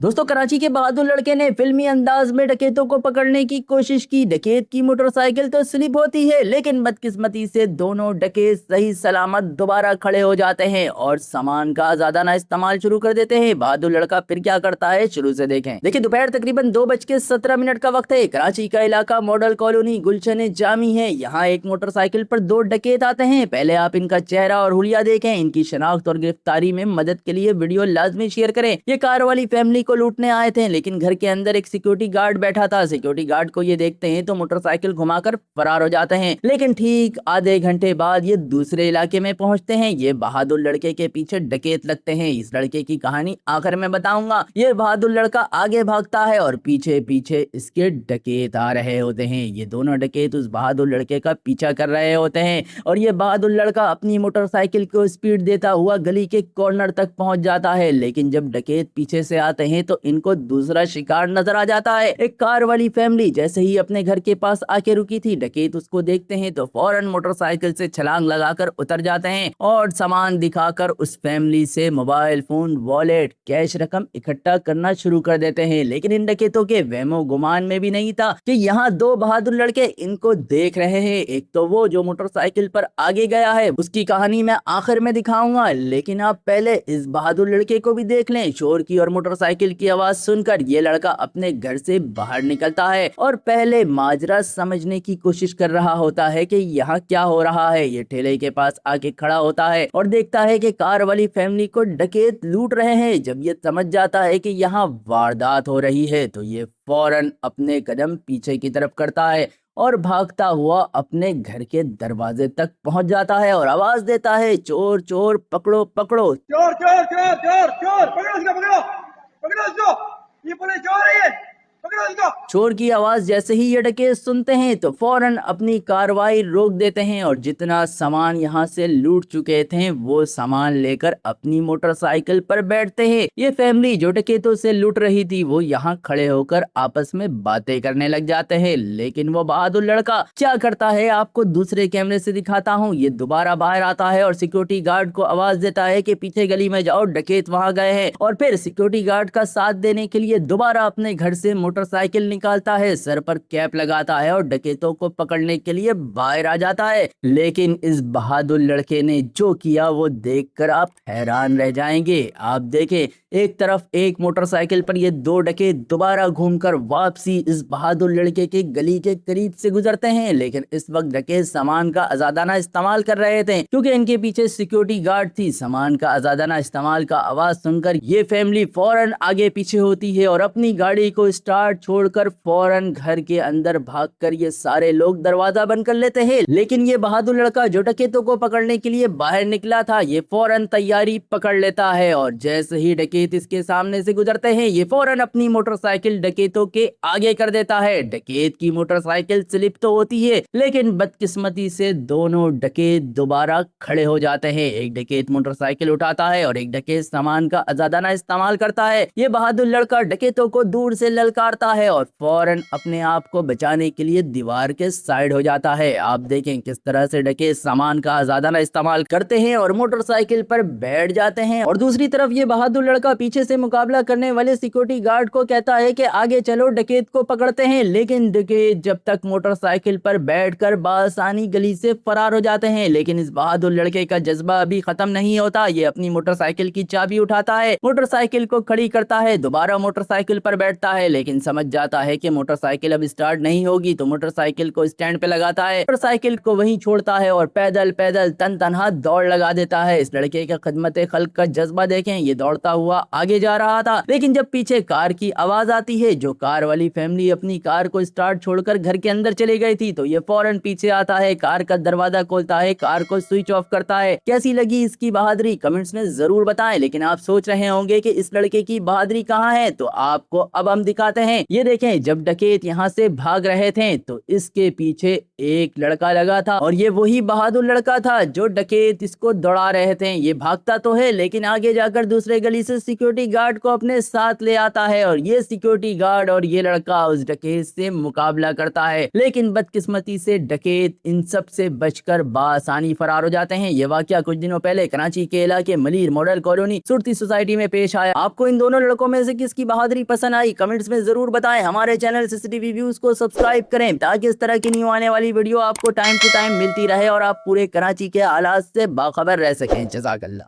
दोस्तों, कराची के बहादुर लड़के ने फिल्मी अंदाज में डकैतों को पकड़ने की कोशिश की। डकैत की मोटरसाइकिल तो स्लिप होती है, लेकिन बदकिस्मती से दोनों डकैत सही सलामत दोबारा खड़े हो जाते हैं और सामान का आजादाना इस्तेमाल शुरू कर देते हैं। बहादुर लड़का फिर क्या करता है, शुरू से देखें। देखिए, दोपहर तकरीबन 2:17 का वक्त है। कराची का इलाका मॉडल कॉलोनी गुलशन जामी है। यहाँ एक मोटरसाइकिल पर दो डकैत आते हैं। पहले आप इनका चेहरा और हुलिया देखें। इनकी शनाख्त और गिरफ्तारी में मदद के लिए वीडियो लाजमी शेयर करें। ये कार वाली फैमिली को लूटने आए थे, लेकिन घर के अंदर एक सिक्योरिटी गार्ड बैठा था। सिक्योरिटी गार्ड को ये देखते हैं तो मोटरसाइकिल घुमाकर फरार हो जाते हैं। लेकिन ठीक आधे घंटे बाद ये दूसरे इलाके में पहुंचते हैं। ये बहादुर लड़के के पीछे डकैत लगते हैं। इस लड़के की कहानी आखिर में बताऊंगा। ये बहादुर लड़का आगे भागता है और पीछे पीछे इसके डकैत आ रहे होते हैं। ये दोनों डकैत उस बहादुर लड़के का पीछा कर रहे होते हैं और ये बहादुर लड़का अपनी मोटरसाइकिल को स्पीड देता हुआ गली के कॉर्नर तक पहुंच जाता है। लेकिन जब डकैत पीछे से आते हैं तो इनको दूसरा शिकार नजर आ जाता है। एक कार वाली फैमिली जैसे ही अपने घर के पास आके रुकी थी, डकैत उसको देखते हैं तो फौरन मोटरसाइकिल से छलांग लगाकर उतर जाते हैं और सामान दिखाकर उस फैमिली से मोबाइल फोन, वॉलेट, कैश रकम इकट्ठा करना शुरू कर देते हैं। लेकिन इन डकैतों के वहमो गुमान में भी नहीं था कि यहाँ दो बहादुर लड़के इनको देख रहे हैं। एक तो वो जो मोटरसाइकिल पर आगे गया है, उसकी कहानी मैं आखिर में दिखाऊंगा, लेकिन आप पहले इस बहादुर लड़के को भी देख लें। शोर की और मोटरसाइकिल की आवाज सुनकर ये लड़का अपने घर से बाहर निकलता है और पहले माजरा समझने की कोशिश कर रहा होता है कि यहाँ क्या हो रहा है। ये ठेले के पास आके खड़ा होता है और देखता है कि कार वाली फैमिली को डकैत लूट रहे हैं। जब ये समझ जाता है कि यहाँ वारदात हो रही है तो ये फौरन अपने कदम पीछे की तरफ करता है और भागता हुआ अपने घर के दरवाजे तक पहुंच जाता है और आवाज देता है, चोर चोर पकड़ो पकड़ो। चोर चोर चोर चोर चोर, पकड़ो इसको, पकड़ो पकड़ो इसको, ये पुलिस चोर है, ये पकड़ो इसको। चोर की आवाज जैसे ही ये डकैत सुनते हैं तो फौरन अपनी कार्रवाई रोक देते हैं और जितना सामान यहाँ से लूट चुके थे वो सामान लेकर अपनी मोटरसाइकिल पर बैठते हैं। ये फैमिली जो डकैतों से लूट रही थी वो यहाँ खड़े होकर आपस में बातें करने लग जाते हैं। लेकिन वो बहादुर लड़का क्या करता है आपको दूसरे कैमरे से दिखाता हूँ। ये दोबारा बाहर आता है और सिक्योरिटी गार्ड को आवाज देता है कि पीछे गली में जाओ, डकैत वहां गए हैं। और फिर सिक्योरिटी गार्ड का साथ देने के लिए दोबारा अपने घर से मोटरसाइकिल निकालता है, सर पर कैप लगाता है और डकैतों को पकड़ने के लिए बाहर आ जाता है। लेकिन इस बहादुर लड़के ने जो किया वो देखकर आप हैरान रह जाएंगे। आप देखें, एक तरफ एक मोटरसाइकिल पर ये दो डकैत दोबारा घूमकर वापसी इस बहादुर लड़के के गली के करीब से गुजरते हैं। लेकिन इस वक्त डकैत सामान का आजादाना इस्तेमाल कर रहे थे क्योंकि इनके पीछे सिक्योरिटी गार्ड थी। सामान का आजादाना इस्तेमाल का आवाज सुनकर ये फैमिली फौरन आगे पीछे होती है और अपनी गाड़ी को स्टार्ट छोड़कर फौरन घर के अंदर भागकर ये सारे लोग दरवाजा बंद कर लेते हैं। लेकिन ये बहादुर लड़का जो डकैतों को पकड़ने के लिए बाहर निकला था, ये फौरन तैयारी पकड़ लेता है और जैसे ही डकैत इसके सामने से गुजरते हैं ये फौरन अपनी मोटरसाइकिल डकैतों के आगे कर देता है। डकैत की मोटरसाइकिल स्लिप तो होती है, लेकिन बदकिस्मती से दोनों डकैत दोबारा खड़े हो जाते हैं। एक डकैत मोटरसाइकिल उठाता है और एक डकैत सामान का आजादाना इस्तेमाल करता है। ये बहादुर लड़का डकैतों को दूर से ललकारता है और फौरन अपने आप को बचाने के लिए दीवार के साइड हो जाता है। आप देखें किस तरह से डकैत सामान का आजादाना इस्तेमाल करते हैं और मोटरसाइकिल पर बैठ जाते हैं। और दूसरी तरफ ये बहादुर लड़का पीछे से मुकाबला करने वाले सिक्योरिटी गार्ड को कहता है कि आगे चलो, डकैत को पकड़ते हैं। लेकिन डकैत जब तक मोटरसाइकिल पर बैठकर बासानी गली से फरार हो जाते हैं। लेकिन इस बहादुर लड़के का जज्बा अभी खत्म नहीं होता। ये अपनी मोटरसाइकिल की चाबी उठाता है, मोटरसाइकिल को खड़ी करता है, दोबारा मोटरसाइकिल पर बैठता है, लेकिन समझ जाता है कि मोटरसाइकिल अब स्टार्ट नहीं होगी तो मोटरसाइकिल को स्टैंड पे लगाता है, मोटरसाइकिल को वहीं छोड़ता है और पैदल पैदल तन तनहा दौड़ लगा देता है। इस लड़के का खिदमत खल्क का जज्बा देखें, ये दौड़ता हुआ आगे जा रहा था। लेकिन जब पीछे कार की आवाज आती है, जो कार वाली फैमिली अपनी कार को स्टार्ट छोड़कर घर के अंदर चली गई थी, तो ये फौरन पीछे आता है, कार का दरवाजा खोलता है, कार को स्विच ऑफ करता है। कैसी लगी इसकी बहादुरी कमेंट्स में जरूर बताएं। लेकिन आप सोच रहे होंगे कि इस लड़के की बहादुरी कहाँ है, तो आपको अब हम दिखाते हैं। ہیں۔ یہ دیکھیں جب ڈکیت یہاں سے بھاگ رہے تھے تو اس کے پیچھے ایک لڑکا لگا تھا اور یہ وہی بہادر لڑکا تھا جو ڈکیت اس کو دوڑا رہے تھے۔ یہ بھاگتا تو ہے لیکن آگے جا کر دوسرے گلی سے سیکیورٹی گارڈ کو اپنے ساتھ لے آتا ہے اور یہ سیکیورٹی گارڈ اور یہ لڑکا اس ڈکیت سے مقابلہ کرتا ہے، لیکن بدقسمتی سے ڈکیت ان سب سے بچ کر بآسانی فرار ہو جاتے ہیں۔ یہ واقعہ کچھ دنوں پہلے کراچی کے علاقے ملیر ماڈل کالونی صورتی سوسائٹی میں پیش آیا۔ آپ کو ان دونوں لڑکوں میں سے کس کی بہادری پسند آئی کمنٹس میں ضرور بتائیں۔ ہمارے چینل CCTV ویوز کو سبسکرائب کریں تاکہ اس طرح کی نیو آنے والی ویڈیو آپ کو ٹائم ٹو ٹائم ملتی رہے اور آپ پورے کراچی کے حالات سے باخبر رہ سکیں۔ جزاک اللہ۔